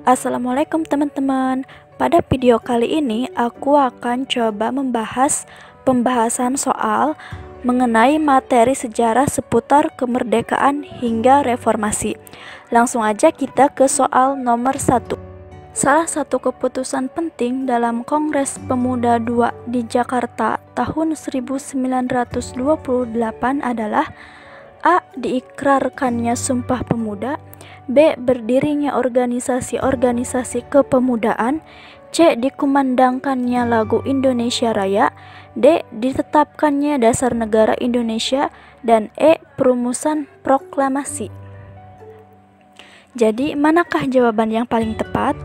Assalamualaikum teman-teman. Pada video kali ini aku akan coba membahas pembahasan soal mengenai materi sejarah seputar kemerdekaan hingga reformasi. Langsung aja kita ke soal nomor 1. Salah satu keputusan penting dalam Kongres Pemuda II di Jakarta tahun 1928 adalah A. Diikrarkannya Sumpah Pemuda, B. Berdirinya organisasi-organisasi kepemudaan, C. Dikumandangkannya lagu Indonesia Raya, D. Ditetapkannya dasar negara Indonesia, dan E. Perumusan proklamasi. Jadi, manakah jawaban yang paling tepat?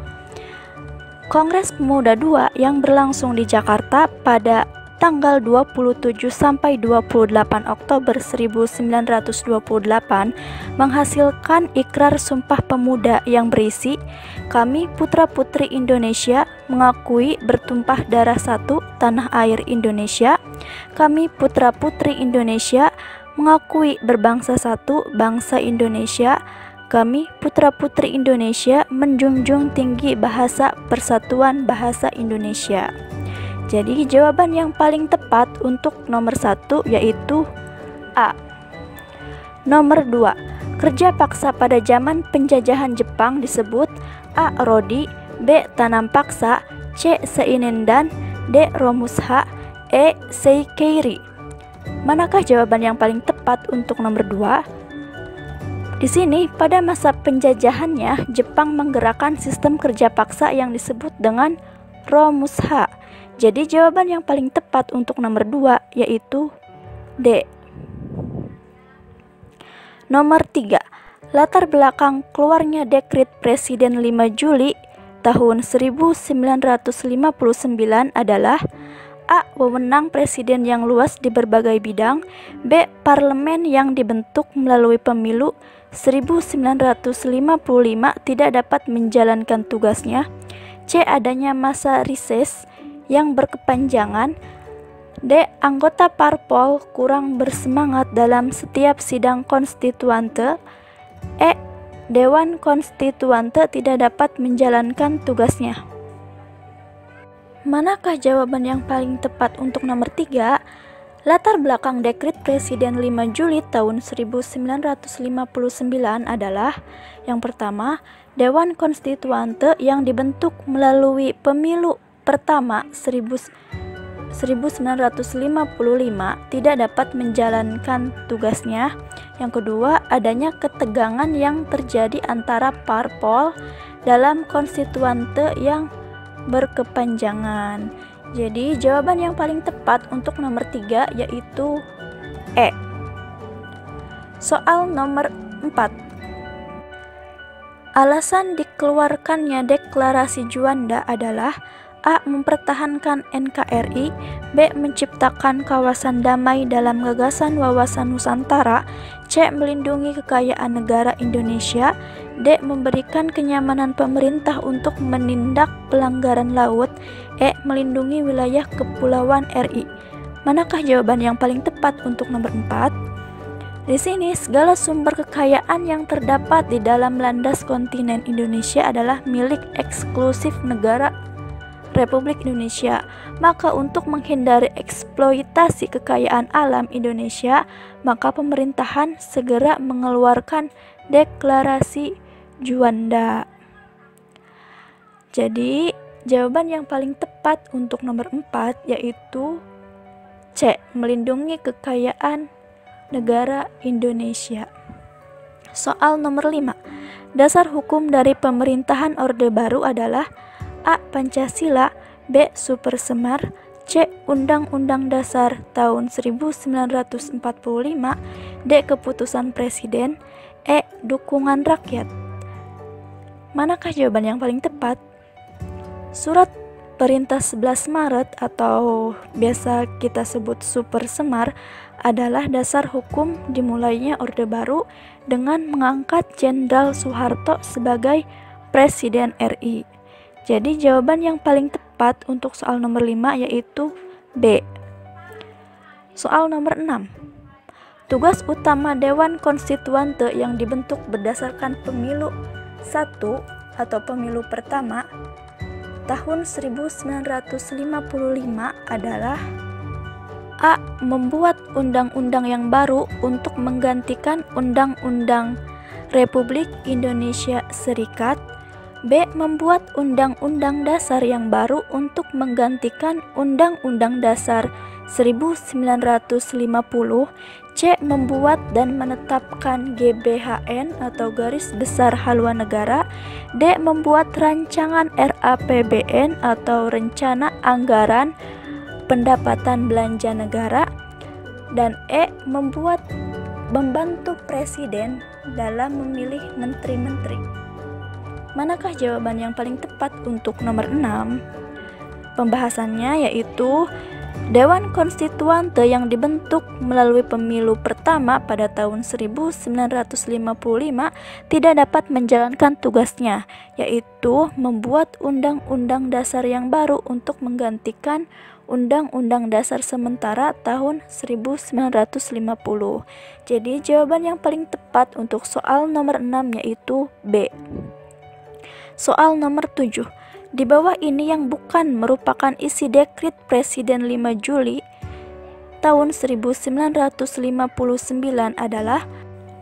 Kongres Pemuda II yang berlangsung di Jakarta pada tanggal 27 sampai 28 Oktober 1928 menghasilkan ikrar Sumpah Pemuda yang berisi, "Kami putra-putri Indonesia mengakui bertumpah darah satu tanah air Indonesia. Kami putra-putri Indonesia mengakui berbangsa satu bangsa Indonesia. Kami putra-putri Indonesia menjunjung tinggi bahasa Persatuan Bahasa Indonesia." Jadi jawaban yang paling tepat untuk nomor 1 yaitu A. Nomor 2. Kerja paksa pada zaman penjajahan Jepang disebut A. Rodi, B. Tanam paksa, C. Seinindan, D. Romusha, E. Seikeiri. Manakah jawaban yang paling tepat untuk nomor 2? Di sini, pada masa penjajahannya, Jepang menggerakkan sistem kerja paksa yang disebut dengan Romusha. Jadi jawaban yang paling tepat untuk nomor 2 yaitu D. Nomor 3. Latar belakang keluarnya Dekrit Presiden 5 Juli tahun 1959 adalah A. Wewenang Presiden yang luas di berbagai bidang, B. Parlemen yang dibentuk melalui pemilu 1955 tidak dapat menjalankan tugasnya, C. Adanya masa rises yang berkepanjangan, D. Anggota parpol kurang bersemangat dalam setiap sidang konstituante, E. Dewan Konstituante tidak dapat menjalankan tugasnya. Manakah jawaban yang paling tepat untuk nomor 3? Latar belakang Dekrit Presiden 5 Juli tahun 1959 adalah yang pertama, Dewan Konstituante yang dibentuk melalui pemilu pertama 1955 tidak dapat menjalankan tugasnya. Yang kedua, adanya ketegangan yang terjadi antara parpol dalam konstituante yang berkepanjangan. Jadi jawaban yang paling tepat untuk nomor 3 yaitu E. Soal nomor 4. Alasan dikeluarkannya Deklarasi Juanda adalah A. Mempertahankan NKRI, B. Menciptakan kawasan damai dalam gagasan wawasan Nusantara, C. Melindungi kekayaan negara Indonesia, D. Memberikan kenyamanan pemerintah untuk menindak pelanggaran laut, E. Melindungi wilayah kepulauan RI. Manakah jawaban yang paling tepat untuk nomor 4? Di sini, segala sumber kekayaan yang terdapat di dalam landas kontinen Indonesia adalah milik eksklusif negara Republik Indonesia. Maka untuk menghindari eksploitasi kekayaan alam Indonesia, maka pemerintahan segera mengeluarkan Deklarasi Juanda. Jadi, jawaban yang paling tepat untuk nomor 4 yaitu C. Melindungi kekayaan negara Indonesia. Soal nomor 5. Dasar hukum dari pemerintahan Orde Baru adalah A. Pancasila, B. Supersemar, C. Undang-Undang Dasar tahun 1945, D. Keputusan Presiden, E. Dukungan rakyat. Manakah jawaban yang paling tepat? Surat Perintah 11 Maret atau biasa kita sebut Supersemar adalah dasar hukum dimulainya Orde Baru dengan mengangkat Jenderal Soeharto sebagai Presiden RI. Jadi jawaban yang paling tepat untuk soal nomor 5 yaitu B. Soal nomor 6. Tugas utama Dewan Konstituante yang dibentuk berdasarkan pemilu 1 atau pemilu pertama tahun 1955 adalah A. Membuat undang-undang yang baru untuk menggantikan Undang-Undang Republik Indonesia Serikat. B. Membuat Undang-Undang Dasar yang baru untuk menggantikan Undang-Undang Dasar 1950. C. Membuat dan menetapkan GBHN atau Garis Besar Haluan Negara. D. Membuat rancangan RAPBN atau Rencana Anggaran Pendapatan Belanja Negara. Dan E. Membantu Presiden dalam memilih menteri-menteri. Manakah jawaban yang paling tepat untuk nomor 6? Pembahasannya yaitu Dewan Konstituante yang dibentuk melalui pemilu pertama pada tahun 1955 tidak dapat menjalankan tugasnya, yaitu membuat Undang-Undang Dasar yang baru untuk menggantikan Undang-Undang Dasar sementara tahun 1950. Jadi jawaban yang paling tepat untuk soal nomor 6 yaitu B. Soal nomor 7. Di bawah ini yang bukan merupakan isi dekrit Presiden 5 Juli tahun 1959 adalah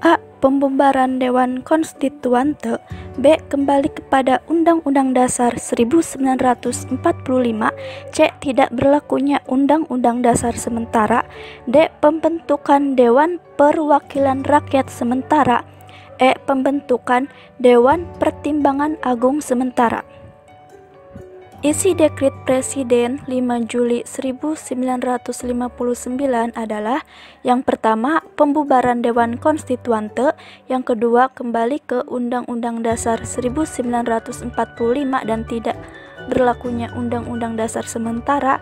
A. Pembubaran Dewan Konstituante. B. Kembali kepada Undang-Undang Dasar 1945. C. Tidak berlakunya Undang-Undang Dasar sementara. D. Pembentukan Dewan Perwakilan Rakyat sementara. E. Pembentukan Dewan Pertimbangan Agung sementara. Isi dekrit Presiden 5 Juli 1959 adalah yang pertama, pembubaran Dewan Konstituante, yang kedua, kembali ke Undang-Undang Dasar 1945 dan tidak berlakunya Undang-Undang Dasar sementara,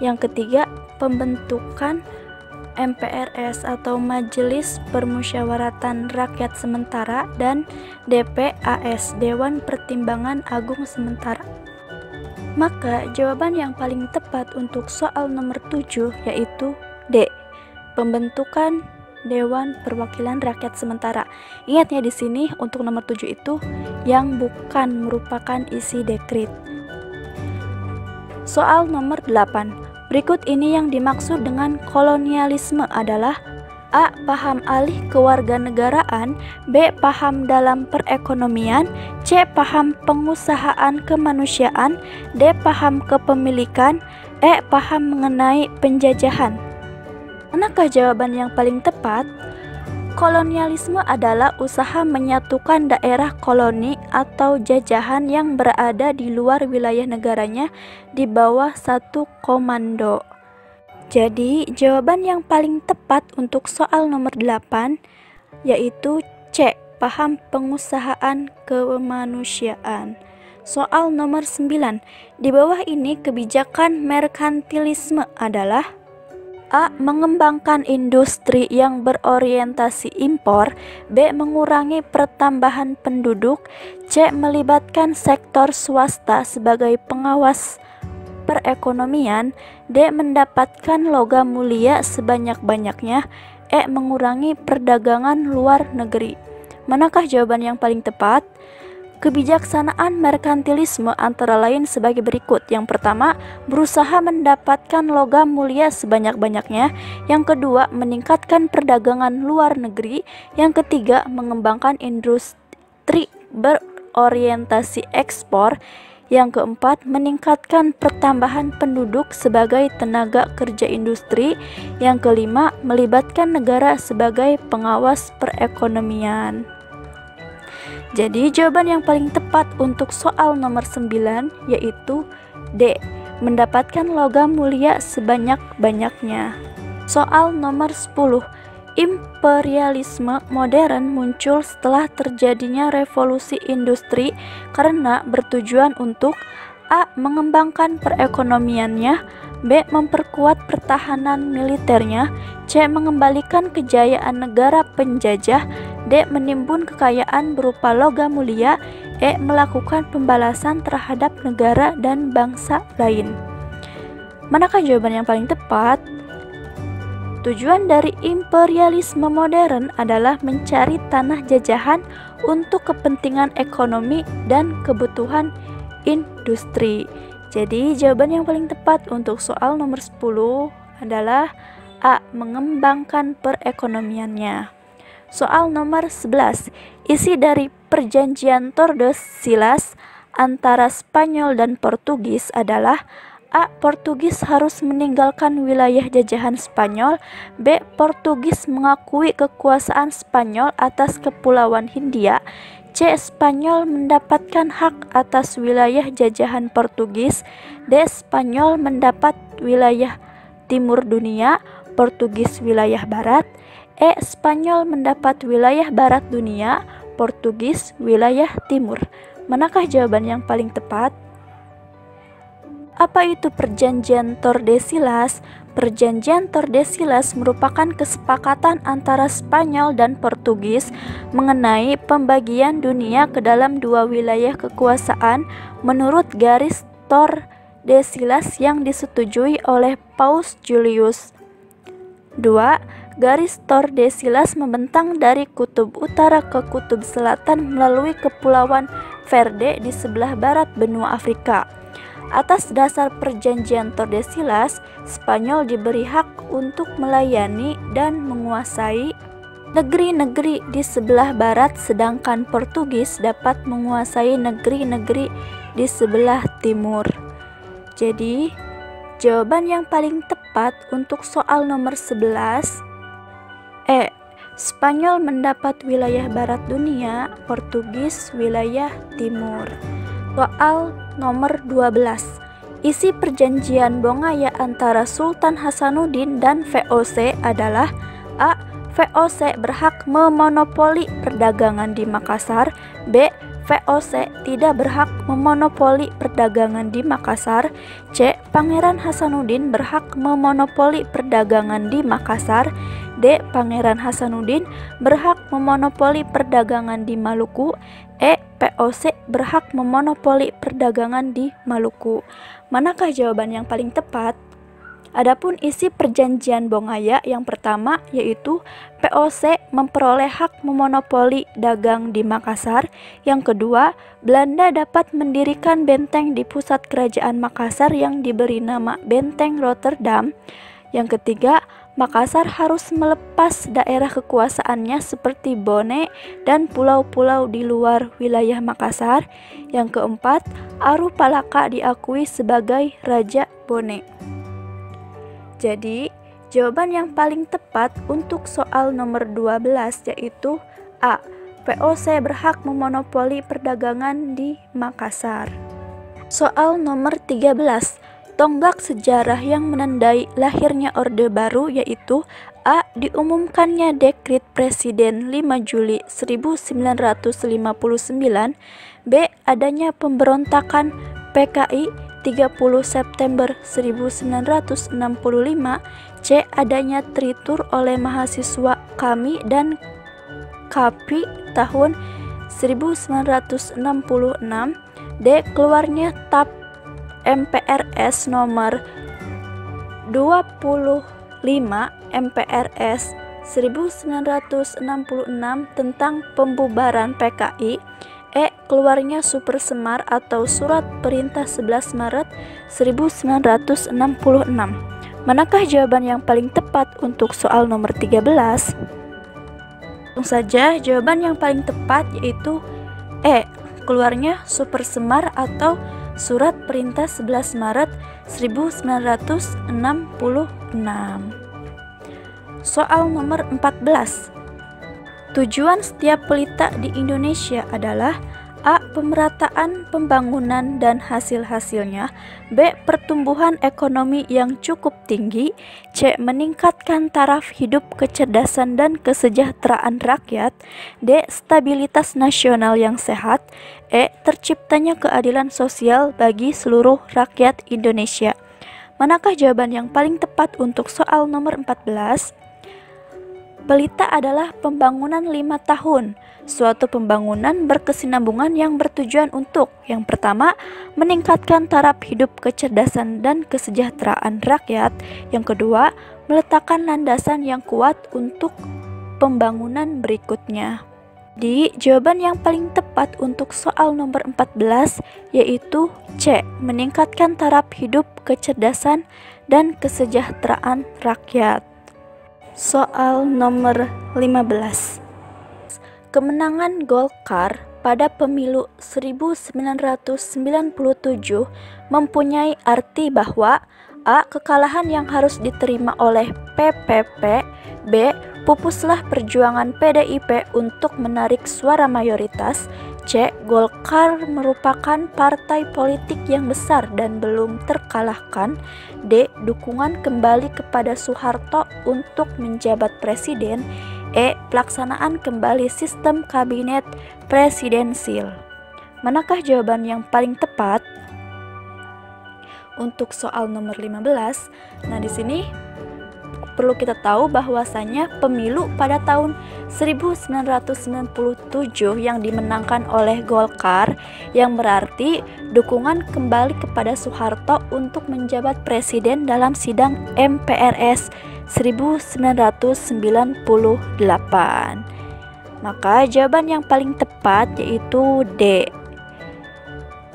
yang ketiga, pembentukan MPRS atau Majelis Permusyawaratan Rakyat Sementara, dan DPAS, Dewan Pertimbangan Agung Sementara. Maka jawaban yang paling tepat untuk soal nomor 7 yaitu D. Pembentukan Dewan Perwakilan Rakyat Sementara. Ingatnya di sini untuk nomor 7 itu yang bukan merupakan isi dekrit. Soal nomor 8. Berikut ini yang dimaksud dengan kolonialisme adalah A. Paham alih kewarganegaraan. B. Paham dalam perekonomian. C. Paham pengusahaan kemanusiaan. D. Paham kepemilikan. E. Paham mengenai penjajahan. Manakah jawaban yang paling tepat? Kolonialisme adalah usaha menyatukan daerah koloni atau jajahan yang berada di luar wilayah negaranya di bawah satu komando. Jadi, jawaban yang paling tepat untuk soal nomor 8 yaitu C. Paham pengusahaan kemanusiaan. Soal nomor 9. Di bawah ini kebijakan merkantilisme adalah A. Mengembangkan industri yang berorientasi impor. B. Mengurangi pertambahan penduduk. C. Melibatkan sektor swasta sebagai pengawas perekonomian. D. Mendapatkan logam mulia sebanyak-banyaknya. E. Mengurangi perdagangan luar negeri. Manakah jawaban yang paling tepat? Kebijaksanaan merkantilisme antara lain sebagai berikut. Yang pertama, berusaha mendapatkan logam mulia sebanyak-banyaknya. Yang kedua, meningkatkan perdagangan luar negeri. Yang ketiga, mengembangkan industri berorientasi ekspor. Yang keempat, meningkatkan pertambahan penduduk sebagai tenaga kerja industri. Yang kelima, melibatkan negara sebagai pengawas perekonomian. Jadi jawaban yang paling tepat untuk soal nomor 9 yaitu D. Mendapatkan logam mulia sebanyak-banyaknya. Soal nomor 10. Imperialisme modern muncul setelah terjadinya revolusi industri karena bertujuan untuk A. Mengembangkan perekonomiannya. B. Memperkuat pertahanan militernya. C. Mengembalikan kejayaan negara penjajah. D. Menimbun kekayaan berupa logam mulia. E. Melakukan pembalasan terhadap negara dan bangsa lain. Manakah jawaban yang paling tepat? Tujuan dari imperialisme modern adalah mencari tanah jajahan untuk kepentingan ekonomi dan kebutuhan industri. Jadi jawaban yang paling tepat untuk soal nomor 10 adalah A. Mengembangkan perekonomiannya. Soal nomor 11. Isi dari perjanjian Tordesillas antara Spanyol dan Portugis adalah A. Portugis harus meninggalkan wilayah jajahan Spanyol. B. Portugis mengakui kekuasaan Spanyol atas Kepulauan Hindia. C. Spanyol mendapatkan hak atas wilayah jajahan Portugis. D. Spanyol mendapat wilayah timur dunia, Portugis wilayah barat. E. Spanyol mendapat wilayah barat dunia, Portugis wilayah timur. Manakah jawaban yang paling tepat? Apa itu perjanjian Tordesillas? Perjanjian Tordesillas merupakan kesepakatan antara Spanyol dan Portugis mengenai pembagian dunia ke dalam dua wilayah kekuasaan menurut garis Tordesillas yang disetujui oleh Paus Julius II. Garis Tordesillas membentang dari kutub utara ke kutub selatan melalui Kepulauan Verde di sebelah barat benua Afrika. Atas dasar perjanjian Tordesillas, Spanyol diberi hak untuk melayani dan menguasai negeri-negeri di sebelah barat, sedangkan Portugis dapat menguasai negeri-negeri di sebelah timur. Jadi, jawaban yang paling tepat untuk soal nomor 11 E. Spanyol mendapat wilayah barat dunia, Portugis wilayah timur. Soal nomor 12. Isi perjanjian Bongaya antara Sultan Hasanuddin dan VOC adalah A. VOC berhak memonopoli perdagangan di Makassar. B. VOC tidak berhak memonopoli perdagangan di Makassar. C. Pangeran Hasanuddin berhak memonopoli perdagangan di Makassar. D. Pangeran Hasanuddin berhak memonopoli perdagangan di Maluku. E. VOC berhak memonopoli perdagangan di Maluku. Manakah jawaban yang paling tepat? Adapun isi perjanjian Bongaya yang pertama yaitu VOC memperoleh hak memonopoli dagang di Makassar. Yang kedua, Belanda dapat mendirikan benteng di pusat kerajaan Makassar yang diberi nama Benteng Rotterdam. Yang ketiga, Makassar harus melepas daerah kekuasaannya seperti Bone dan pulau-pulau di luar wilayah Makassar. Yang keempat, Aru Palaka diakui sebagai Raja Bone. Jadi, jawaban yang paling tepat untuk soal nomor 12 yaitu A. VOC berhak memonopoli perdagangan di Makassar. Soal nomor 13. Tonggak sejarah yang menandai lahirnya Orde Baru yaitu A. Diumumkannya Dekrit Presiden 5 Juli 1959. B. Adanya pemberontakan PKI 30 September 1965. C. Adanya tritur oleh mahasiswa KAMI dan KAPI tahun 1966. D. Keluarnya TAP MPRS nomor 25 MPRS 1966 tentang pembubaran PKI. E. Keluarnya Super Semar atau Surat Perintah 11 Maret 1966. Manakah jawaban yang paling tepat untuk soal nomor 13? Langsung saja, jawaban yang paling tepat yaitu E. Keluarnya Super Semar atau Surat Perintah 11 Maret 1966. Soal nomor 14. Tujuan setiap pelita di Indonesia adalah A. Pemerataan pembangunan dan hasil-hasilnya. B. Pertumbuhan ekonomi yang cukup tinggi. C. Meningkatkan taraf hidup, kecerdasan, dan kesejahteraan rakyat. D. Stabilitas nasional yang sehat. E. Terciptanya keadilan sosial bagi seluruh rakyat Indonesia. Manakah jawaban yang paling tepat untuk soal nomor 14? Pelita adalah pembangunan 5 tahun, suatu pembangunan berkesinambungan yang bertujuan untuk yang pertama, meningkatkan taraf hidup, kecerdasan, dan kesejahteraan rakyat. Yang kedua, meletakkan landasan yang kuat untuk pembangunan berikutnya. Di jawaban yang paling tepat untuk soal nomor 14 yaitu C. Meningkatkan taraf hidup, kecerdasan, dan kesejahteraan rakyat. Soal nomor 15. Kemenangan Golkar pada pemilu 1997 mempunyai arti bahwa A. Kekalahan yang harus diterima oleh PPP. B. Pupuslah perjuangan PDIP untuk menarik suara mayoritas. C. Golkar merupakan partai politik yang besar dan belum terkalahkan. D. Dukungan kembali kepada Soeharto untuk menjabat presiden. E. Pelaksanaan kembali sistem kabinet presidensil. Manakah jawaban yang paling tepat? Untuk soal nomor 15, nah di sini perlu kita tahu bahwasanya pemilu pada tahun 1997 yang dimenangkan oleh Golkar, yang berarti dukungan kembali kepada Soeharto untuk menjabat presiden dalam sidang MPRS 1998. Maka jawaban yang paling tepat yaitu D.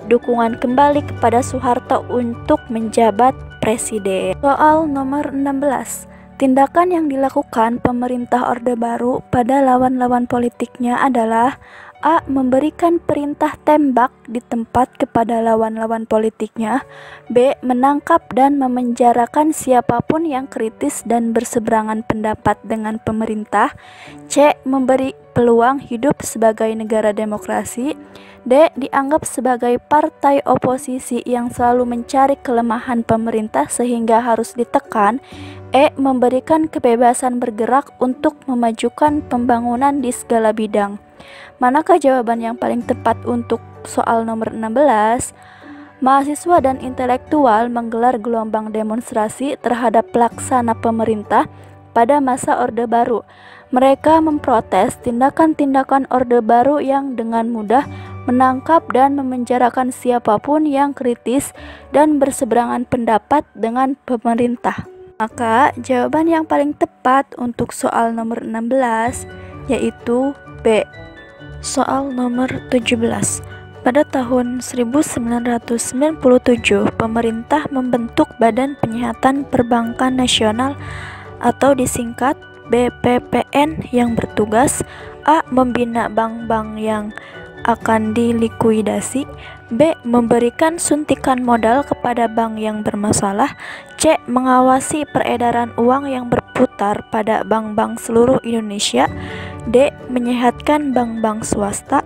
Dukungan kembali kepada Soeharto untuk menjabat presiden. Soal nomor 16. Tindakan yang dilakukan pemerintah Orde Baru pada lawan-lawan politiknya adalah A. Memberikan perintah tembak di tempat kepada lawan-lawan politiknya. B. Menangkap dan memenjarakan siapapun yang kritis dan berseberangan pendapat dengan pemerintah. C. Memberi peluang hidup sebagai negara demokrasi. D. Dianggap sebagai partai oposisi yang selalu mencari kelemahan pemerintah sehingga harus ditekan. E. Memberikan kebebasan bergerak untuk memajukan pembangunan di segala bidang. Manakah jawaban yang paling tepat untuk soal nomor 16? Mahasiswa dan intelektual menggelar gelombang demonstrasi terhadap pelaksana pemerintah pada masa Orde Baru. Mereka memprotes tindakan-tindakan Orde Baru yang dengan mudah menangkap dan memenjarakan siapapun yang kritis dan berseberangan pendapat dengan pemerintah. Maka jawaban yang paling tepat untuk soal nomor 16 yaitu B. Soal nomor 17. Pada tahun 1997, pemerintah membentuk Badan Penyihatan Perbankan Nasional atau disingkat BPPN yang bertugas A. Membina bank-bank yang akan dilikuidasi. B. Memberikan suntikan modal kepada bank yang bermasalah. C. Mengawasi peredaran uang yang berputar pada bank-bank seluruh Indonesia. D. Menyehatkan bank-bank swasta.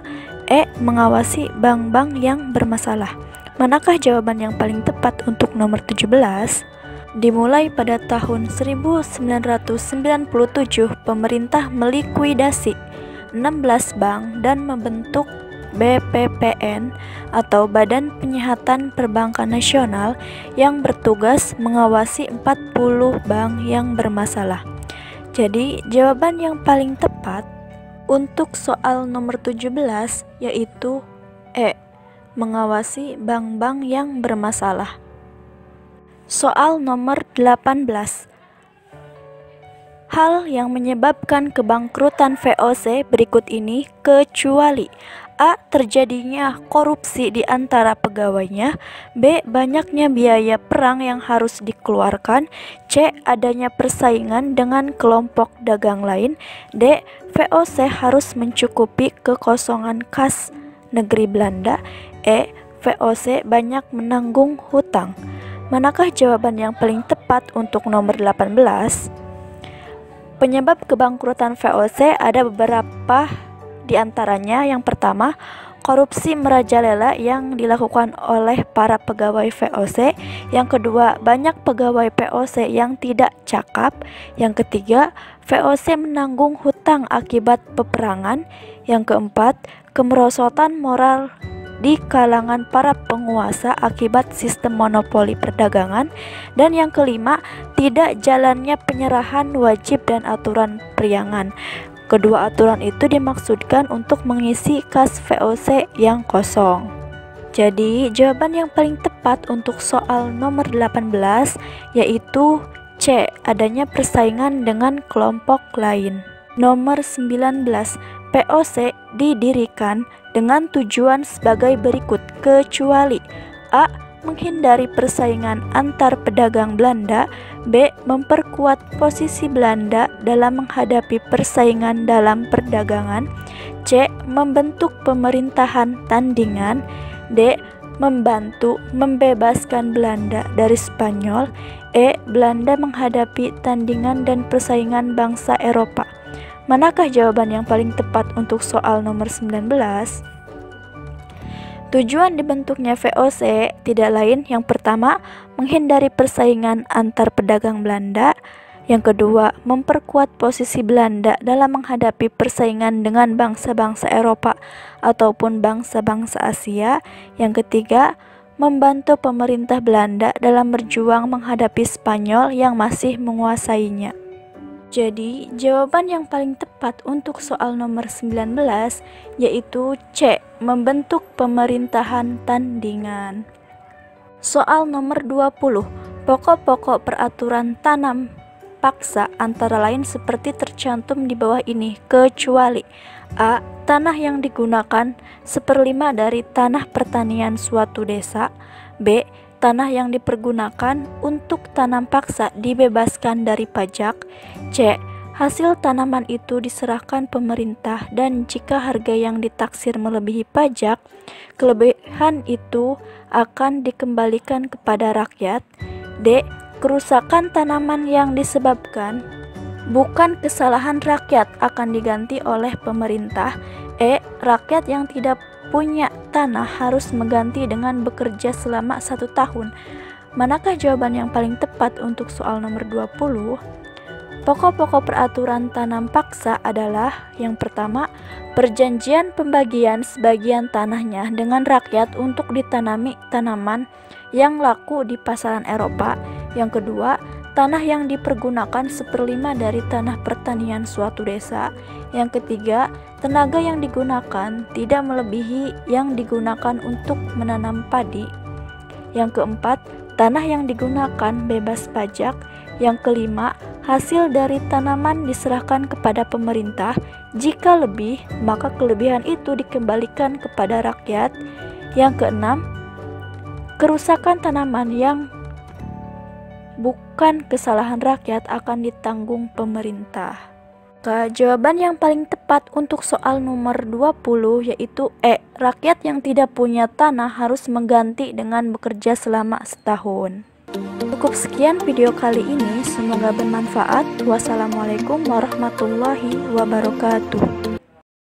E. Mengawasi bank-bank yang bermasalah. Manakah jawaban yang paling tepat untuk nomor 17? Dimulai pada tahun 1997, pemerintah melikuidasi 16 bank dan membentuk BPPN atau Badan Penyihatan Perbankan Nasional yang bertugas mengawasi 40 bank yang bermasalah. Jadi jawaban yang paling tepat untuk soal nomor 17 yaitu E. Mengawasi bank-bank yang bermasalah. Soal nomor 18. Hal yang menyebabkan kebangkrutan VOC berikut ini kecuali A. Terjadinya korupsi di antara pegawainya. B. Banyaknya biaya perang yang harus dikeluarkan. C. Adanya persaingan dengan kelompok dagang lain. D. VOC harus mencukupi kekosongan kas negeri Belanda. E. VOC banyak menanggung hutang. Manakah jawaban yang paling tepat untuk nomor 18? Penyebab kebangkrutan VOC ada beberapa di antaranya. Yang pertama, korupsi merajalela yang dilakukan oleh para pegawai VOC. Yang kedua, banyak pegawai VOC yang tidak cakap. Yang ketiga, VOC menanggung hutang akibat peperangan. Yang keempat, kemerosotan moral di kalangan para penguasa akibat sistem monopoli perdagangan. Dan yang kelima, tidak jalannya penyerahan wajib dan aturan periangan. Kedua aturan itu dimaksudkan untuk mengisi kas VOC yang kosong. Jadi jawaban yang paling tepat untuk soal nomor 18 yaitu C. Adanya persaingan dengan kelompok lain. Nomor 19. VOC didirikan dengan tujuan sebagai berikut, kecuali A. Menghindari persaingan antar pedagang Belanda. B. Memperkuat posisi Belanda dalam menghadapi persaingan dalam perdagangan. C. Membentuk pemerintahan tandingan. D. Membantu membebaskan Belanda dari Spanyol. E. Belanda menghadapi tandingan dan persaingan bangsa Eropa. Manakah jawaban yang paling tepat untuk soal nomor 19? Tujuan dibentuknya VOC tidak lain, yang pertama, menghindari persaingan antar pedagang Belanda. Yang kedua, memperkuat posisi Belanda dalam menghadapi persaingan dengan bangsa-bangsa Eropa ataupun bangsa-bangsa Asia. Yang ketiga, membantu pemerintah Belanda dalam berjuang menghadapi Spanyol yang masih menguasainya. Jadi, jawaban yang paling tepat untuk soal nomor 19 yaitu C. Membentuk pemerintahan tandingan. Soal nomor 20. Pokok-pokok peraturan tanam paksa antara lain seperti tercantum di bawah ini, kecuali A. Tanah yang digunakan 1/5 dari tanah pertanian suatu desa. B. Tanah yang dipergunakan untuk tanam paksa dibebaskan dari pajak. C. Hasil tanaman itu diserahkan pemerintah dan jika harga yang ditaksir melebihi pajak, kelebihan itu akan dikembalikan kepada rakyat. D. Kerusakan tanaman yang disebabkan bukan kesalahan rakyat akan diganti oleh pemerintah. E. Rakyat yang tidak punya tanah harus mengganti dengan bekerja selama 1 tahun. Manakah jawaban yang paling tepat untuk soal nomor 20? Pokok-pokok peraturan tanam paksa adalah yang pertama, perjanjian pembagian sebagian tanahnya dengan rakyat untuk ditanami tanaman yang laku di pasaran Eropa. Yang kedua, tanah yang dipergunakan 1/5 dari tanah pertanian suatu desa. Yang ketiga, tenaga yang digunakan tidak melebihi yang digunakan untuk menanam padi. Yang keempat, tanah yang digunakan bebas pajak. Yang kelima, hasil dari tanaman diserahkan kepada pemerintah. Jika lebih, maka kelebihan itu dikembalikan kepada rakyat. Yang keenam, kerusakan tanaman yang bukan kesalahan rakyat akan ditanggung pemerintah. Jawaban yang paling tepat untuk soal nomor 20 yaitu E. Rakyat yang tidak punya tanah harus mengganti dengan bekerja selama 1 tahun. Cukup sekian video kali ini, semoga bermanfaat. Wassalamualaikum warahmatullahi wabarakatuh.